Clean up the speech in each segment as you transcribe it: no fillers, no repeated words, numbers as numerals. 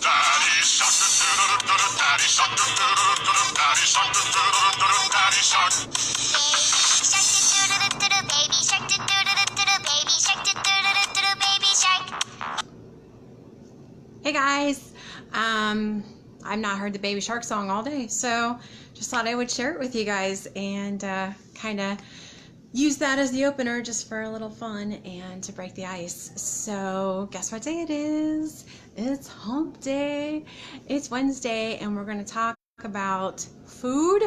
Daddy shark, daddy shark, daddy shark, daddy shark. Baby shark, baby shark, baby shark. Hey guys, I've not heard the Baby Shark song all day, so just thought I would share it with you guys and kind of use that as the opener just for a little fun and to break the ice. So guess what day it is? It's hump day. It's Wednesday and we're going to talk about food.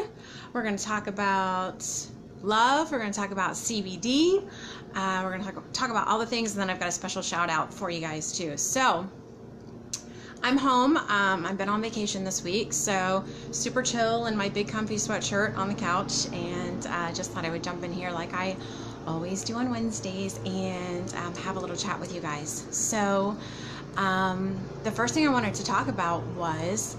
We're going to talk about love. We're going to talk about CBD. We're going to talk about all the things, and then I've got a special shout out for you guys too. So I'm home. I've been on vacation this week, so super chill in my big comfy sweatshirt on the couch, and just thought I would jump in here like I always do on Wednesdays and have a little chat with you guys. So the first thing I wanted to talk about was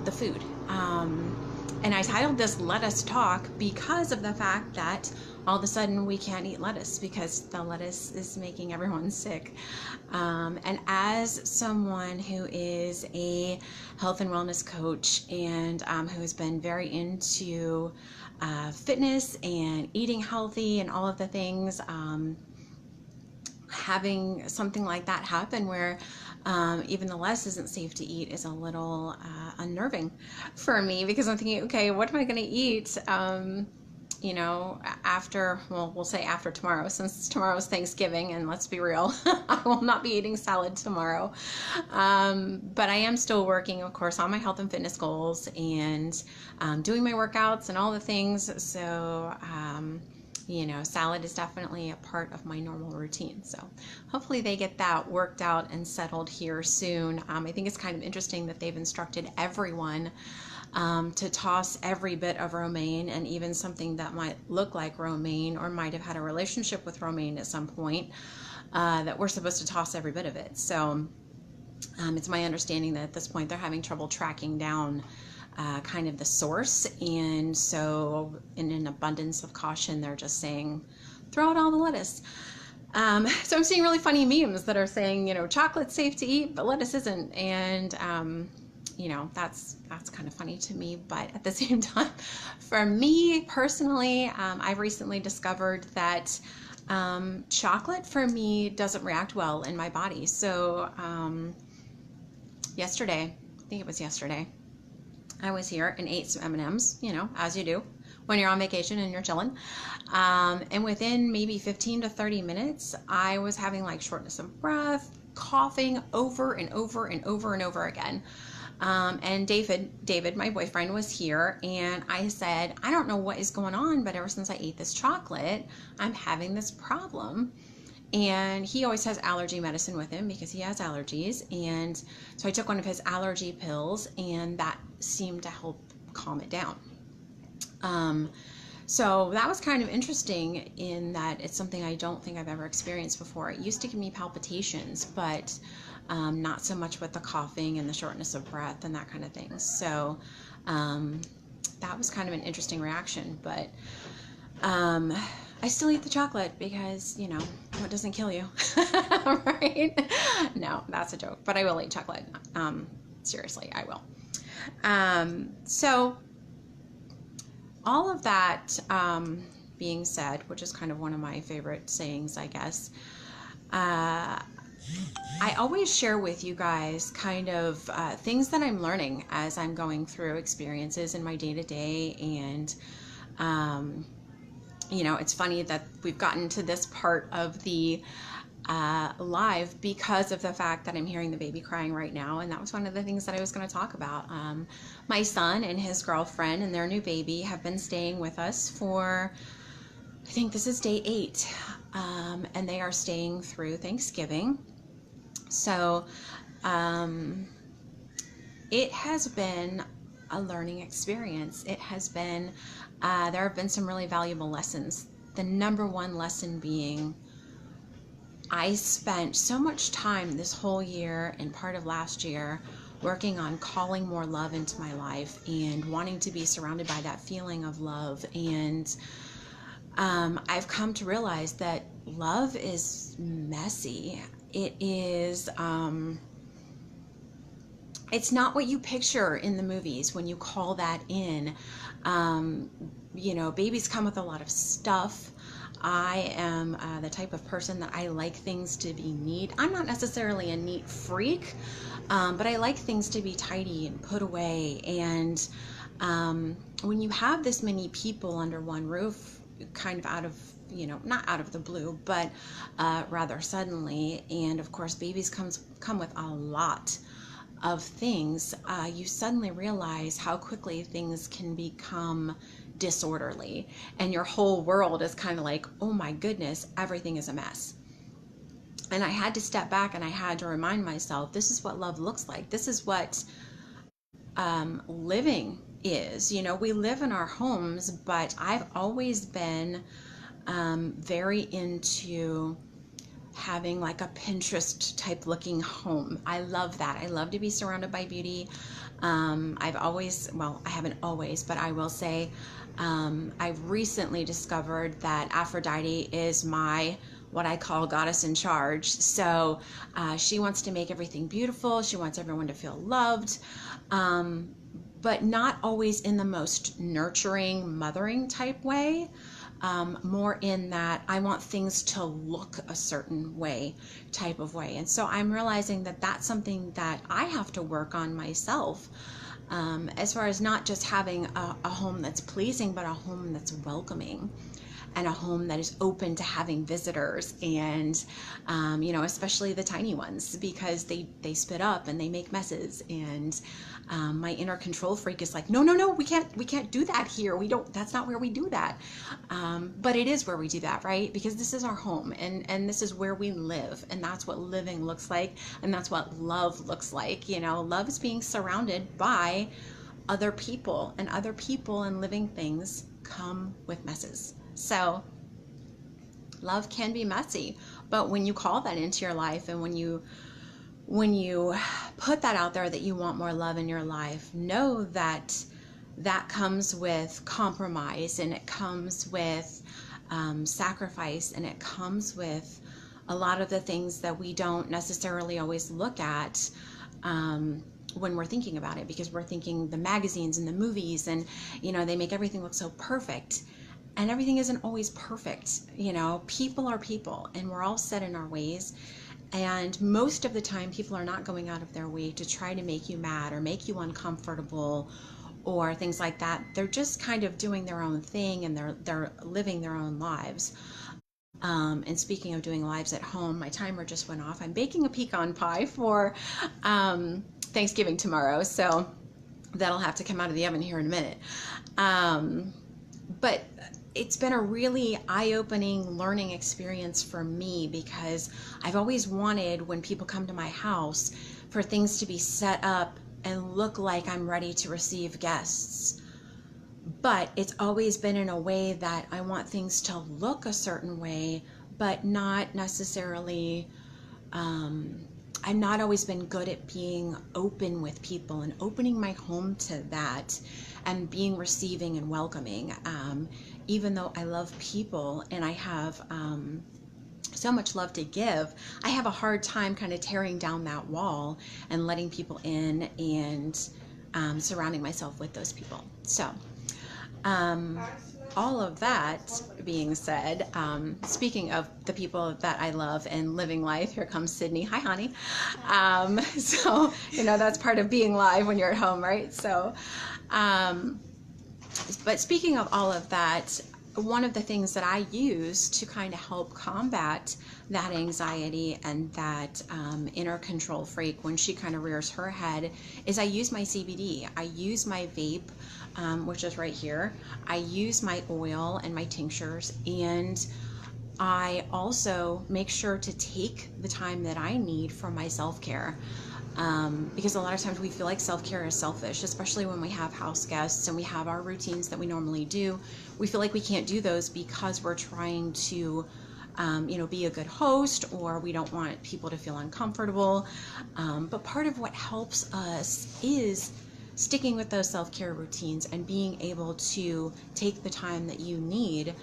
the food. And I titled this Let Us Talk because of the fact that all of a sudden we can't eat lettuce because the lettuce is making everyone sick. And as someone who is a health and wellness coach and who has been very into fitness and eating healthy and all of the things, having something like that happen where even the less isn't safe to eat is a little unnerving for me, because I'm thinking, okay, what am I going to eat? You know, after, well, we'll say after tomorrow, since tomorrow's Thanksgiving, and let's be real, I will not be eating salad tomorrow. But I am still working, of course, on my health and fitness goals and doing my workouts and all the things. So, you know, salad is definitely a part of my normal routine. So hopefully they get that worked out and settled here soon. I think it's kind of interesting that they've instructed everyone to toss every bit of romaine, and even something that might look like romaine or might have had a relationship with romaine at some point, that we're supposed to toss every bit of it. So it's my understanding that at this point they're having trouble tracking down kind of the source, and so in an abundance of caution they're just saying throw out all the lettuce. So I'm seeing really funny memes that are saying, you know, chocolate's safe to eat but lettuce isn't, and you know, that's kind of funny to me. But at the same time, for me personally, I've recently discovered that chocolate for me doesn't react well in my body. So yesterday, I think it was yesterday, I was here and ate some M&Ms, you know, as you do when you're on vacation and you're chilling. And within maybe 15 to 30 minutes, I was having like shortness of breath, coughing over and over and over and over again. And David, my boyfriend, was here, and I said, I don't know what is going on, but ever since I ate this chocolate, I'm having this problem. And he always has allergy medicine with him because he has allergies. And so I took one of his allergy pills, and that seemed to help calm it down. So that was kind of interesting in that it's something I don't think I've ever experienced before. It used to give me palpitations, but not so much with the coughing and the shortness of breath and that kind of thing. So that was kind of an interesting reaction, but I still eat the chocolate because, you know, what doesn't kill you, right? No, that's a joke, but I will eat chocolate. Seriously, I will. So all of that being said, which is kind of one of my favorite sayings, I guess, I always share with you guys kind of things that I'm learning as I'm going through experiences in my day-to-day. And you know, it's funny that we've gotten to this part of the live because of the fact that I'm hearing the baby crying right now, and that was one of the things that I was going to talk about. My son and his girlfriend and their new baby have been staying with us for, I think this is day 8, and they are staying through Thanksgiving. So it has been a learning experience. It has been, there have been some really valuable lessons. The number one lesson being, I spent so much time this whole year and part of last year working on calling more love into my life and wanting to be surrounded by that feeling of love. And I've come to realize that love is messy. It is it's not what you picture in the movies when you call that in. Um, Babies come with a lot of stuff. I am the type of person that I like things to be neat. I'm not necessarily a neat freak, but I like things to be tidy and put away. And when you have this many people under one roof, kind of out of, not out of the blue, but rather suddenly, and of course, babies come with a lot of things, you suddenly realize how quickly things can become disorderly, and your whole world is kind of like, oh my goodness, everything is a mess. And I had to step back and I had to remind myself, this is what love looks like. This is what living is. We live in our homes, but I've always been very into having like a Pinterest type looking home. I love that. I love to be surrounded by beauty. I've always, well, I haven't always, but I will say, I've recently discovered that Aphrodite is my, what I call goddess in charge. So she wants to make everything beautiful. She wants everyone to feel loved, but not always in the most nurturing, mothering type way. More in that I want things to look a certain way, type of way. And so I'm realizing that that's something that I have to work on myself, as far as not just having a home that's pleasing, but a home that's welcoming, and a home that is open to having visitors, and especially the tiny ones, because they spit up and they make messes, and my inner control freak is like, no, we can't do that here. That's not where we do that. But it is where we do that, right? Because this is our home, and this is where we live, and that's what living looks like, and that's what love looks like. Love is being surrounded by other people, and other people and living things come with messes. So love can be messy, but when you call that into your life, and when you put that out there, that you want more love in your life, know that that comes with compromise, and it comes with sacrifice, and it comes with a lot of the things that we don't necessarily always look at when we're thinking about it, because we're thinking the magazines and the movies, and they make everything look so perfect. And everything isn't always perfect. People are people, and we're all set in our ways. And most of the time, people are not going out of their way to try to make you mad or make you uncomfortable or things like that. They're just kind of doing their own thing, and they're living their own lives. And speaking of doing lives at home, my timer just went off. I'm baking a pecan pie for Thanksgiving tomorrow, so that'll have to come out of the oven here in a minute. But it's been a really eye-opening learning experience for me, because I've always wanted, when people come to my house, for things to be set up and look like I'm ready to receive guests. But it's always been in a way that I want things to look a certain way, but not necessarily, I've not always been good at being open with people and opening my home to that, and being receiving and welcoming. Even though I love people and I have so much love to give, I have a hard time kind of tearing down that wall and letting people in, and surrounding myself with those people. So all of that being said, speaking of the people that I love and living life, here comes Sydney. Hi, honey. So, that's part of being live when you're at home, right? So, but speaking of all of that, one of the things that I use to kind of help combat that anxiety and that inner control freak when she kind of rears her head is I use my CBD. I use my vape, which is right here. I use my oil and my tinctures, and I also make sure to take the time that I need for my self-care. Because a lot of times we feel like self-care is selfish, especially when we have house guests and we have our routines that we normally do. We feel like we can't do those because we're trying to, be a good host, or we don't want people to feel uncomfortable. But part of what helps us is sticking with those self-care routines and being able to take the time that you need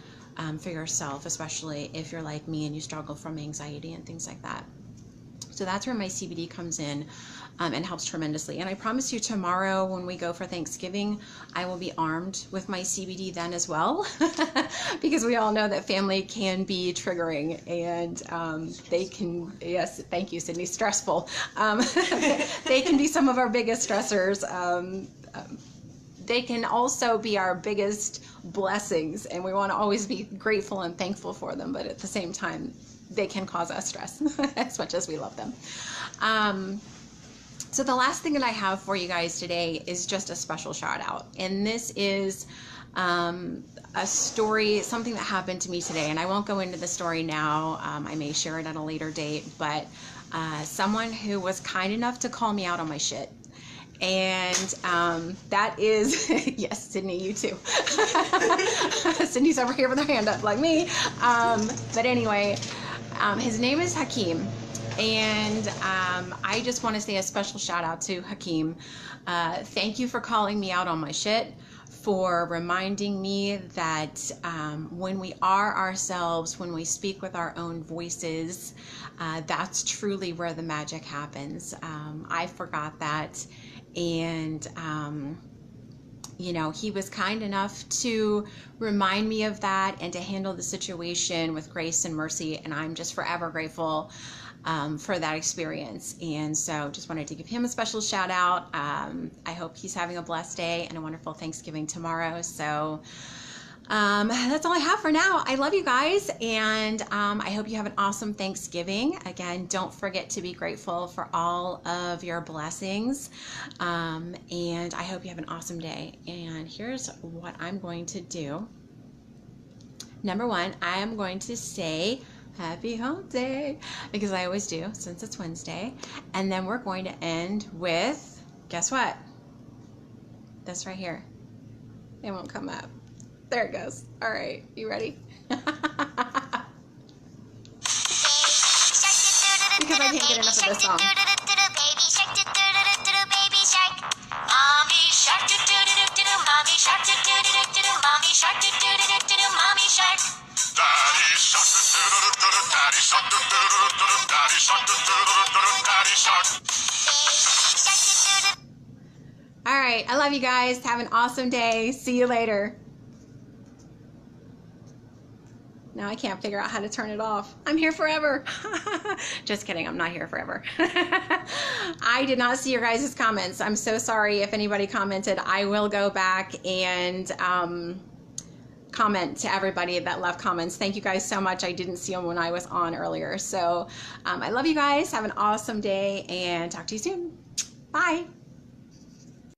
for yourself, especially if you're like me and you struggle from anxiety and things like that. So that's where my CBD comes in and helps tremendously. And I promise you tomorrow when we go for Thanksgiving, I will be armed with my CBD then as well, because we all know that family can be triggering, and they can, yes, thank you, Sydney, stressful. They can be some of our biggest stressors. They can also be our biggest blessings, and we want to always be grateful and thankful for them, but at the same time, they can cause us stress as much as we love them. So the last thing that I have for you guys today is just a special shout out. And this is a story, something that happened to me today. And I won't go into the story now. I may share it at a later date, but someone who was kind enough to call me out on my shit. And that is, yes, Sydney, you too. Sydney's over here with her hand up like me. But anyway, his name is Hakeem. And I just want to say a special shout out to Hakeem. Thank you for calling me out on my shit, for reminding me that when we are ourselves, when we speak with our own voices, that's truly where the magic happens. I forgot that. And, you know, he was kind enough to remind me of that and to handle the situation with grace and mercy. And I'm just forever grateful for that experience. And so just wanted to give him a special shout out. I hope he's having a blessed day and a wonderful Thanksgiving tomorrow. So that's all I have for now. I love you guys, and I hope you have an awesome Thanksgiving. Again, don't forget to be grateful for all of your blessings, and I hope you have an awesome day. And here's what I'm going to do. Number one, I am going to say happy hump day, because I always do since it's Wednesday. And then we're going to end with, guess what? This right here. It won't come up. There it goes. All right, you ready? Because I can't get enough of this song. All right, I love you guys. Have an awesome day. See you later. Now I can't figure out how to turn it off. I'm here forever. Just kidding, I'm not here forever. I did not see your guys' comments. I'm so sorry if anybody commented. I will go back and comment to everybody that left comments. Thank you guys so much. I didn't see them when I was on earlier. So I love you guys. Have an awesome day and talk to you soon. Bye.